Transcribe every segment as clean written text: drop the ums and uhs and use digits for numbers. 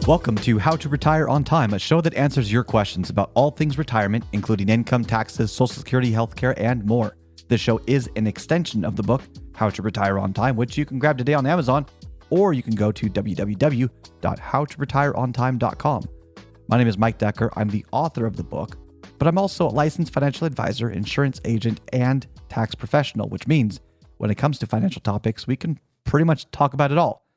Welcome to How to Retire on Time, a show that answers your questions about all things retirement, including income, taxes, Social Security, healthcare, and more. This show is an extension of the book, How to Retire on Time, which you can grab today on Amazon, or you can go to www.howtoretireontime.com. My name is Mike Decker. I'm the author of the book, but I'm also a licensed financial advisor, insurance agent, and tax professional, which means when it comes to financial topics, we can pretty much talk about it all.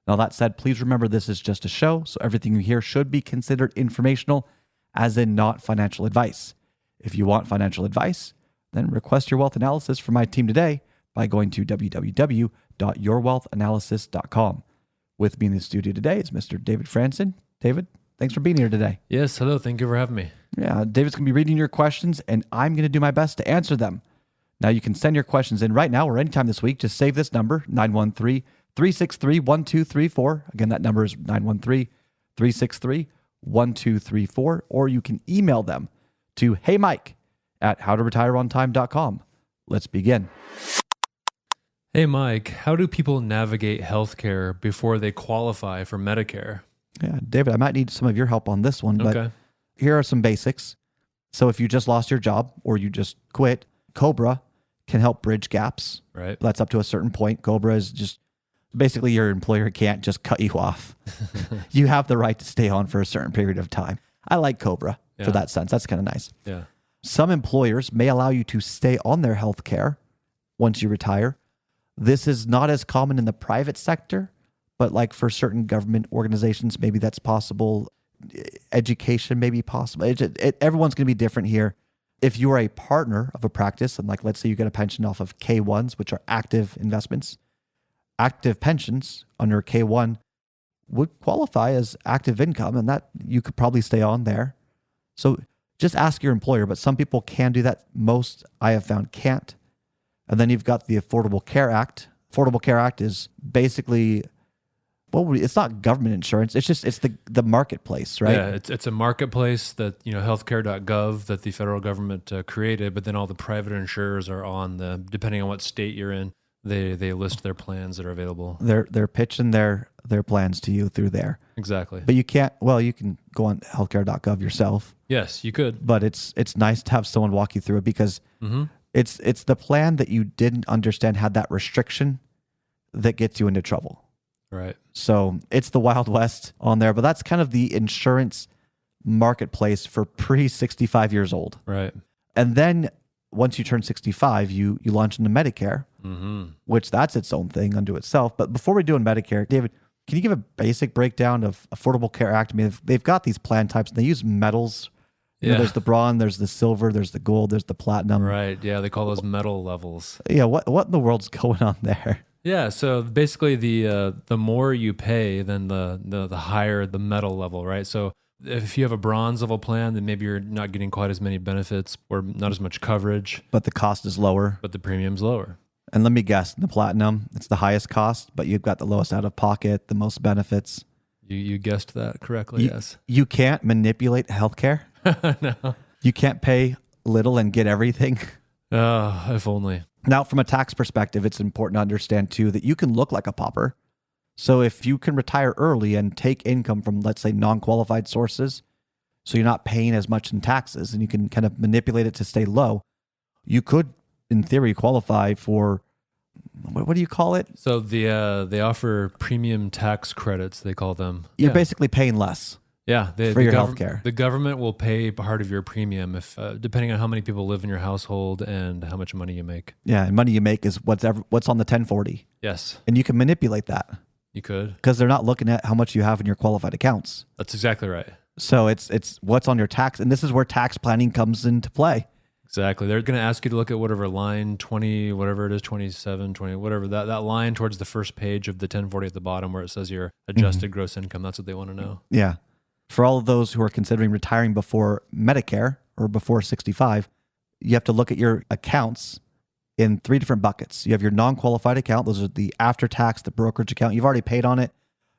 Now, that said, please remember this is just a show, so everything you hear should be considered informational, as in not financial advice. If you want financial advice, then request your wealth analysis from my team today by going to www.yourwealthanalysis.com. With me in the studio today is Mr. David Franson. David, thanks for being here today. Yes, hello. Thank you for having me. Yeah, David's going to be reading your questions, and I'm going to do my best to answer them. Now, you can send your questions in right now or anytime this week. Just save this number, 913-363-1234. Again, that number is 913-363-1234. Or you can email them to heymike@howtoretireontime.com. Let's begin. Hey, Mike, how do people navigate healthcare before they qualify for Medicare? Yeah, David, I might need some of your help on this one, but Okay. here are some basics. So if you just lost your job or you just quit, COBRA can help bridge gaps. Right. That's up to a certain point. COBRA is just basically your employer can't just cut you off. You have the right to stay on for a certain period of time. I like COBRA for Yeah. that sense. That's kind of nice. Yeah. Some employers may allow you to stay on their health care once you retire. This is not as common in the private sector, but like for certain government organizations, maybe that's possible. Education may be possible. Everyone's going to be different here. If you are a partner of a practice, and like let's say you get a pension off of K1s, which are active investments, active pensions under K1 would qualify as active income, and that you could probably stay on there. So just ask your employer, but some people can do that. Most I have found can't. And then you've got the Affordable Care Act. Affordable Care Act is basically, well, it's not government insurance. It's the marketplace, right? Yeah, it's a marketplace that, healthcare.gov that the federal government created, but then all the private insurers are on depending on what state you're in, they list their plans that are available. They're pitching their plans to you through there. Exactly. But you can go on healthcare.gov yourself. Yes, you could. But it's nice to have someone walk you through it because it's the plan that you didn't understand had that restriction that gets you into trouble. Right. So it's the Wild West on there, but that's kind of the insurance marketplace for pre-65 years old. Right. And then once you turn 65, you launch into Medicare, which that's its own thing unto itself. But before we do in Medicare, David, can you give a basic breakdown of Affordable Care Act? I mean, they've got these plan types and they use metals. There's the bronze, there's the silver, there's the gold, there's the platinum. Right. Yeah, they call those metal levels. Yeah, what in the world's going on there? Yeah, so basically the more you pay, then the higher the metal level, right? So if you have a bronze level plan, then maybe you're not getting quite as many benefits or not as much coverage. But the cost is lower. But the premium's lower. And let me guess, the platinum, it's the highest cost, but you've got the lowest out of pocket, the most benefits. You guessed that correctly, yes. You can't manipulate healthcare. No. You can't pay little and get everything. If only. Now, from a tax perspective, it's important to understand too that you can look like a pauper. So if you can retire early and take income from, let's say, non-qualified sources, so you're not paying as much in taxes and you can kind of manipulate it to stay low, you could, in theory, qualify for, what do you call it? So they offer premium tax credits, they call them. You're basically paying less. Yeah, for your healthcare. The government will pay part of your premium if, depending on how many people live in your household and how much money you make. Yeah, and money you make is what's on the 1040. Yes, and you can manipulate that. You could, because they're not looking at how much you have in your qualified accounts. That's exactly right. So it's what's on your tax, and this is where tax planning comes into play. Exactly. They're going to ask you to look at whatever line 20, whatever it is, 27, 20, whatever, that line towards the first page of the 1040 at the bottom where it says your adjusted gross income. That's what they want to know. Yeah. For all of those who are considering retiring before Medicare or before 65, you have to look at your accounts in 3 different buckets. You have your non-qualified account. Those are the after-tax, the brokerage account. You've already paid on it.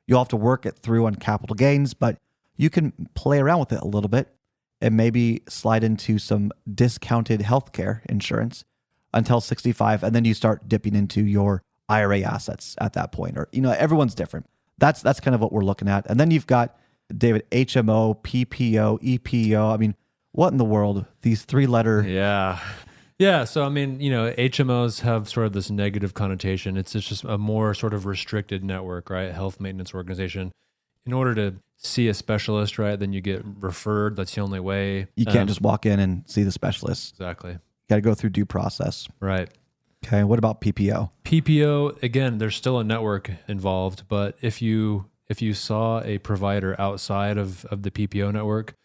You'll have to work it through on capital gains, but you can play around with it a little bit and maybe slide into some discounted healthcare insurance until 65. And then you start dipping into your IRA assets at that point. Or, everyone's different. That's kind of what we're looking at. And then you've got David, HMO, PPO, EPO. I mean, what in the world? These 3-letter. Yeah. Yeah. So, I mean, HMOs have sort of this negative connotation. It's just a more sort of restricted network, right? Health maintenance organization. In order to see a specialist, right, then you get referred. That's the only way. You can't just walk in and see the specialist. Exactly. You got to go through due process. Right. Okay. What about PPO? PPO, again, there's still a network involved, but if you saw a provider outside of the PPO network,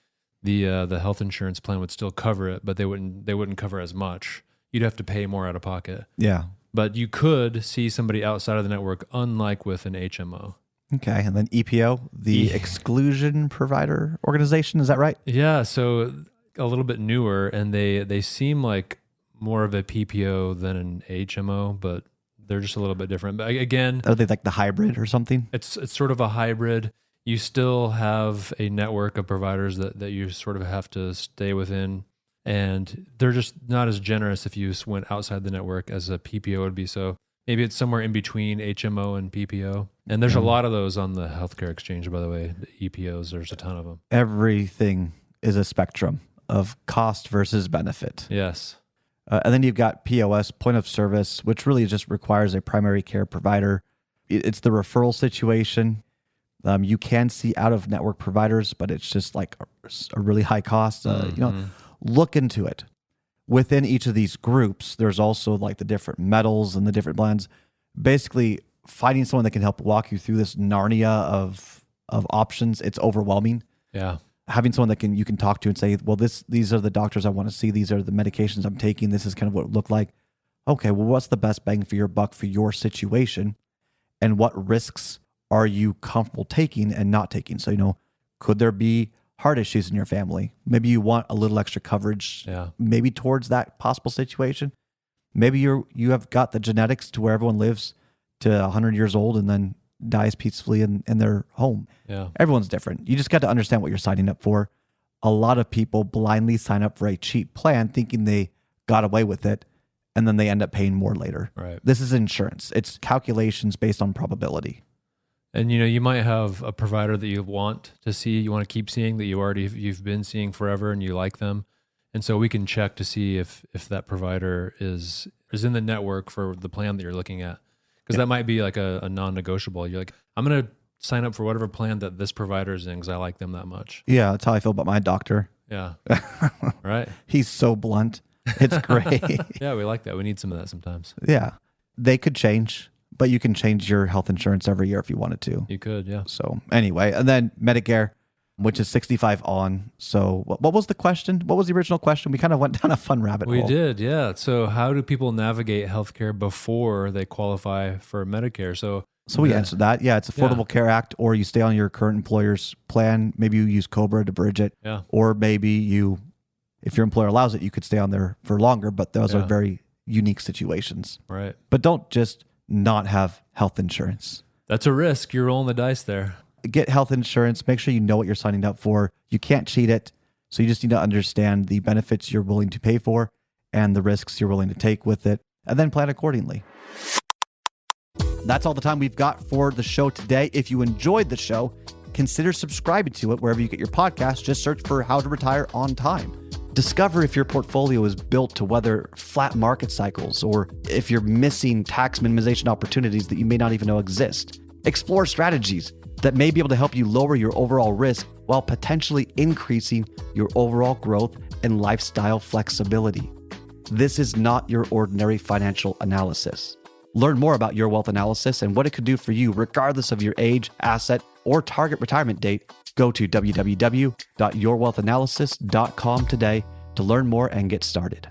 the health insurance plan would still cover it, but they wouldn't cover as much. You'd have to pay more out of pocket. Yeah. But you could see somebody outside of the network, unlike with an HMO. Okay. And then EPO, the exclusion provider organization. Is that right? Yeah. So a little bit newer, and they seem like more of a PPO than an HMO, but they're just a little bit different. But again, Are they like the hybrid or something? it's sort of a hybrid. You still have a network of providers that you sort of have to stay within, and they're just not as generous if you went outside the network as a PPO would be. So maybe it's somewhere in between HMO and PPO. And there's a lot of those on the healthcare exchange, by the way, the EPOs, there's a ton of them. Everything is a spectrum of cost versus benefit. Yes. And then you've got POS, point of service, which really just requires a primary care provider. It's the referral situation. You can see out-of-network providers, but it's just like a really high cost. Look into it. Within each of these groups, there's also like the different metals and the different blends. Basically, finding someone that can help walk you through this Narnia of options, it's overwhelming. Yeah. Having someone that you can talk to and say, well, these are the doctors I want to see. These are the medications I'm taking. This is kind of what it looked like. Okay, well, what's the best bang for your buck for your situation? And what risks are you comfortable taking and not taking? So, could there be heart issues in your family? Maybe you want a little extra coverage, maybe towards that possible situation. Maybe you have got the genetics to where everyone lives to 100 years old and then dies peacefully in their home. Yeah. Everyone's different. You just got to understand what you're signing up for. A lot of people blindly sign up for a cheap plan thinking they got away with it, and then they end up paying more later. Right. This is insurance. It's calculations based on probability. And you might have a provider that you want to see, you want to keep seeing, that you've been seeing forever and you like them. And so we can check to see if that provider is in the network for the plan that you're looking at. Because that might be like a non-negotiable. You're like, I'm going to sign up for whatever plan that this provider is in because I like them that much. Yeah, that's how I feel about my doctor. Yeah. Right. He's so blunt. It's great. Yeah, we like that. We need some of that sometimes. Yeah. They could change, but you can change your health insurance every year if you wanted to. You could, yeah. So anyway, and then Medicare, which is 65 on. So what was the question? What was the original question? We kind of went down a fun rabbit hole. We did, yeah. So how do people navigate healthcare before they qualify for Medicare? So we answered that. Yeah, it's Affordable Care Act, or you stay on your current employer's plan. Maybe you use COBRA to bridge it. Yeah. Or maybe if your employer allows it, you could stay on there for longer, but those are very unique situations. Right. But don't just not have health insurance. That's a risk. You're rolling the dice there. Get health insurance. Make sure you know what you're signing up for. You can't cheat it. So you just need to understand the benefits you're willing to pay for and the risks you're willing to take with it, and then plan accordingly. That's all the time we've got for the show today. If you enjoyed the show, consider subscribing to it wherever you get your podcast. Just search for How to Retire on Time. Discover if your portfolio is built to weather flat market cycles, or if you're missing tax minimization opportunities that you may not even know exist. Explore strategies that may be able to help you lower your overall risk while potentially increasing your overall growth and lifestyle flexibility. This is not your ordinary financial analysis. Learn more about Your Wealth Analysis and what it could do for you regardless of your age, asset, or target retirement date. Go to www.yourwealthanalysis.com today to learn more and get started.